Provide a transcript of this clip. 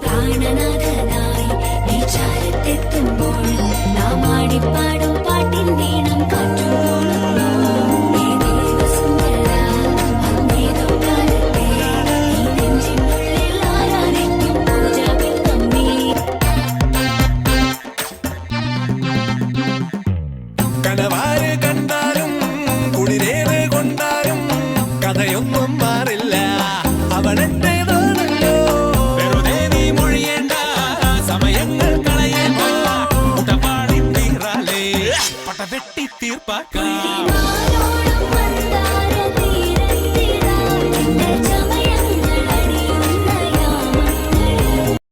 പ്രാണനാഥനായി നീ ചാരത്തെത്തുമ്പോൾ നാം ആടിപ്പാടും പാട്ടിൻ നീണം കാറ്റുപോളുന്നു. ഹേ ദേവസുന്ദര അങ്ങേതോ കാലത്തെ ഈ നെഞ്ചിനുള്ളിൽ ആരാധിക്കും പൂജാബിംബം നീ. കനവാര് കണ്ടാലും കുളിരേത് കൊണ്ടാലും കഥയൊന്നും മാറില്ല, അവളെന്റേതാണല്ലോ. വെറുതെ നീ മൊഴിയേണ്ട, സമയങ്ങൾ കളയേണ്ട, ഉടപാടി തീറാലേ പടവെട്ടി തീർപ്പാക്കാം.